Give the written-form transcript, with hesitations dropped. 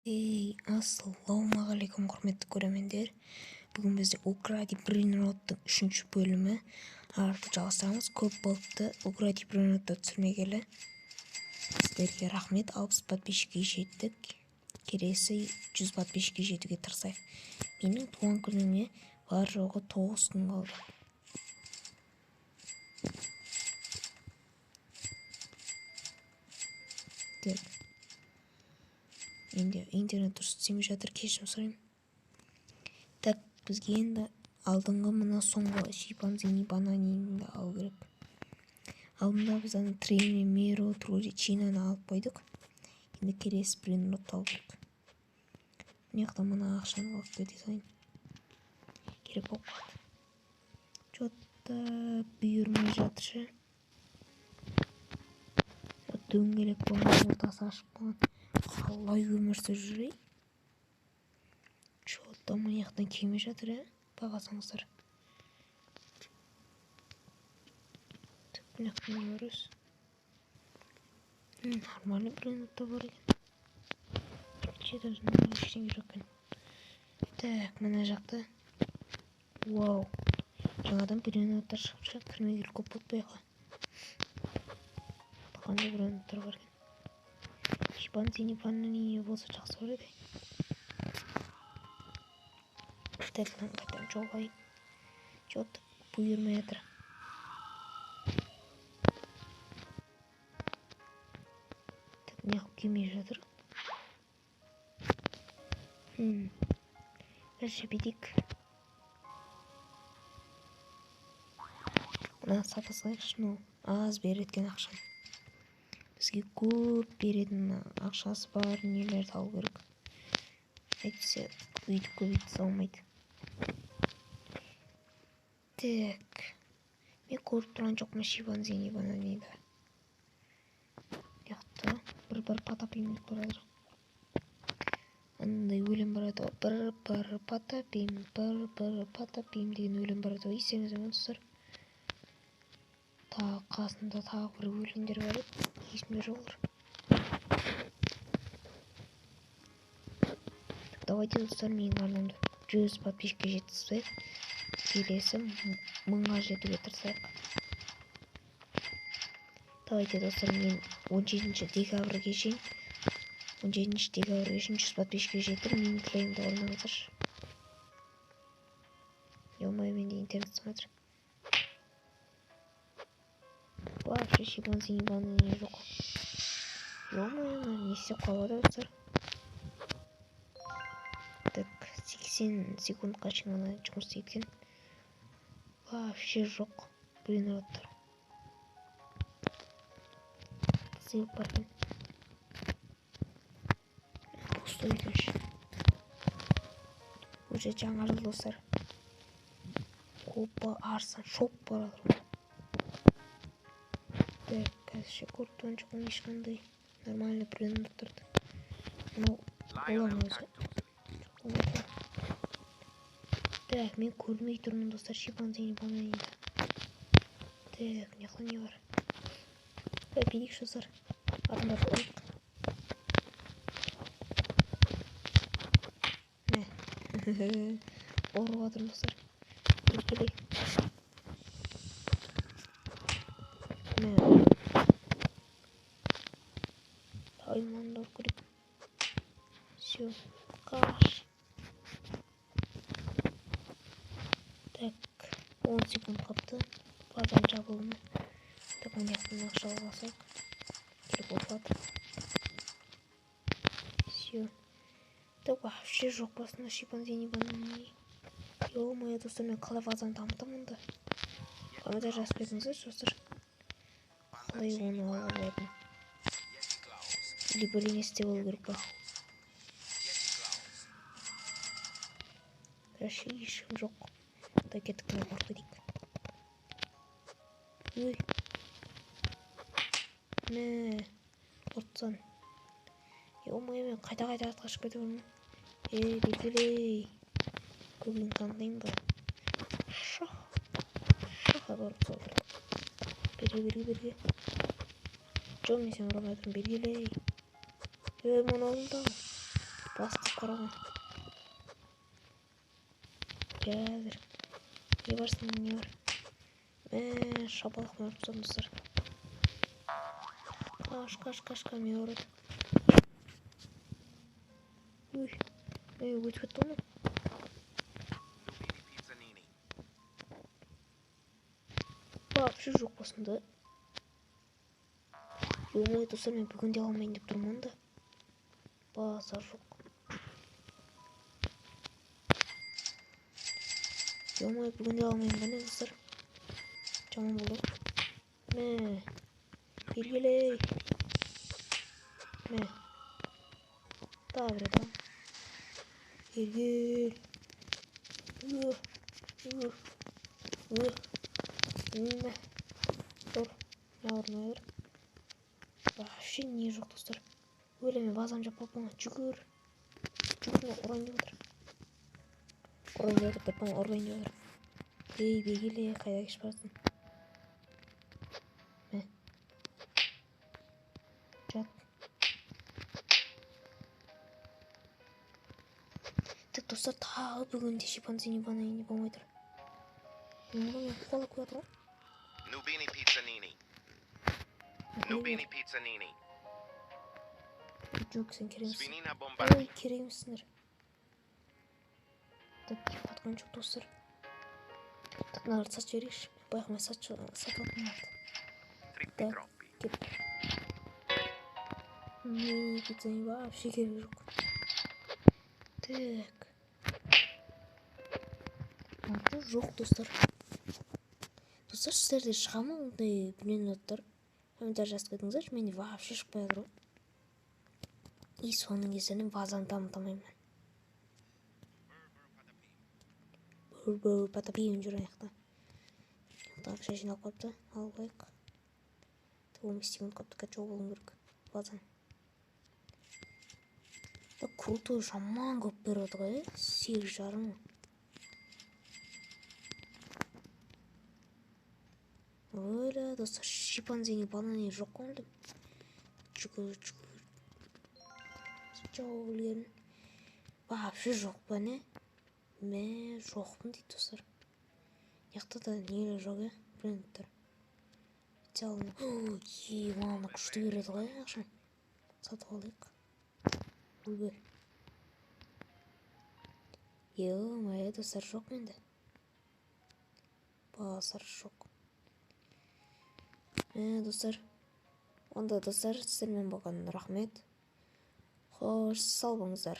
Ассалаумағалейкум құрметті көрермендер. Бүгін бізде Укради Брейнроттың 3-ші бөлімі. Арты жалғастырамыз. Көп болыпты Укради Брейнротты түсірмегелі. Сіздерге рахмет. 60 подписчикке жеттік. Келесі 100 подписчикке жетуге тырысайық. Менің туған күніме бар жоғы 9 күн қалды. Енді интернет дұрыс істемей жатыр, кешірім сұраймын. Так, бізге енді алдыңғы мына соңғы шимпанзини бананинді алу керек. Алдында біз ана Треми, Меро, Трури, Чинаны алып қойдық. Енді келесі Брейнротты алу керек. Мына жақта мына ақшаны алып кете сайын керек болып қалды. Что-то бұйырмай жатыр ше. Дөңгелек болмай ортасы ашып қалған. Қалай өмір сүріп жүрей? Что-то мына жақтан келмей жатыр, бағасаңыздар. Мына жақтан не көресіз? Нормальный Брейнротта бар екен. Ештеңе жоқ екен. Так, мына жақта. Вау. Жаңадан Брейнроттар шығып шығып кірмегелі көп болды бұяққа. Қандай Брейнроттар бар екен? Шимпанзини бананини болса жақсы бар еді. Так, қайтадан жолайын. Что-то бұйырмай жатыр. Так, неғып келмей жатыр. Бірінші бедек. Мына сата салайықшы, аз беретін ақшам. Бізге көп беретін ақшасы бар нелерді алу керек. Әйтсе, көбейді салмайды. Так, мен көріп тұрған жоқпын шимпанзини бананиді. Яқты, бір потапим деп барадыр. Андай өлім барады. Бір потапим деген өлім барады. Естеріңізде ме достар? Тағы қасында тағы бір өлеңдер бар еді. Есімде жоқ олар. Давайте достар, менің арнамды 100 подписчикке жеткізсек, келесі 1000-ға жетуге тырысайық. Давайте достар, мен 17 декабрьге шейін 100 подписчикке жетіп, менің тілегімді орындаңыздаршы. Ё-моё, менде интернет смотрит. Вообще шимпанзини бананини жоқ. Ё-моё, не істеп қалады достар. Так, 80 секундқа шейін ғана жұмыс істейді екен. Вообще жоқ Брейнроттар. Сыйып бар екен. Пустой екенші. Уже жаңа жыл достар. Опа, арсан шоқ барадыр. Так, қазірше көріп тұрған жоқпын ешқандай нормальный Брейнроттарды. Мынау болам өзі. Так, мен көрмей тұрмын достар шимпанзини бананиді. Так, мына жақта не бар? Берейікші достар. Адамдарды қойық. Мә. Ұрып жатырмын достар. Келей. Мә. Тайманды ұрып керек. Все. Қаш. Так, 10 секунд қапты. Базан жабылымы. Так, мына жақтан ақша алғасақ. Керек болып жатыр. Все. Так, вообще жоқ басында шимпанзини бананини. Ё-моё, достар, мен қалай базаны дамытамын да? Комментарий жазып кетіңіздер, достар. Қалай оны алуға болатын? Либо не істеп алу керек па? Вообще ешкім жоқ. Так, кеттік мына барып кетейік. Ой. Мә. Ұртсан. Ё-моё, мен қайта артқа шығып кете бермін. Белгілей. Көбін таңдайын ба? Шаха барып сол керек. Берге. Жо, мен сен ұрмай тұрмын, белгілей. Мұны алдым. Бастап қарауға. Қазір. Не барсың, не бар? Шапалық мөріп тұсам, достар. Қаш, кәме ұрады. Өтіп кетті оны. Вообще жоқ басында. Ой, достар, мен бүгін де алмайын деп тұрмын да. Базар жоқ. Ой, бүгін де алмайын ба не, достар? Жаман болды. Бергелей. Тағы да. Бергел. Тұр. Нағыр. Вообще не жоқ, достар. Өлеме базам жап қойып қойған. Жүгір. Ұрайын деп отыр. Ұрайын деп отыр. Ей, бегеле, қайда кеш барасың? Жат. Так, достар, тағы бүгінде шипанзини банайни болмай тұр. Мен қолап қоя тұр. Nubini pizza nini. Жоқ, сен керемсің. Svinina bombardi. Ой, керемсіңдер. Так, қатқан жоқ, достар. Так, мыналарды сатып жіберейікші. Байқамай сатып алатын алды. Так, кеп. Мини пиццаның вообще керек жоқ. Так. Аты жоқ, достар. Достар, сіздерде шыға ма ондай блинаттар? Комментарий жазып кетіңіздерші, менде вообще шықпай жатыр ғой. И соның кесірінен базаны дамытамаймын. Потопеймін жүр аяқта. Ақша жинап қойыпты, алып қояйық. 15 секунд қойыпты, качу болуым керек базаны. Крутой жаман көп беріп отыр ғой, 8,5. Өлі, достар, шипанзини банани жоқ қондым. Жүгір. Жау білгерін. Вообще жоқ па не? Жоқпын дейді, достар. Яқта да нелі жоқ, брендтер. Специалны. Мана күшті береді ғой ақшам. Сатып алайық. Өлбер. Мая, достар, жоқ менде. Базар жоқ. Достар. Онда, достар, сіздермен болған рахмет. Хош, сау болыңыздар.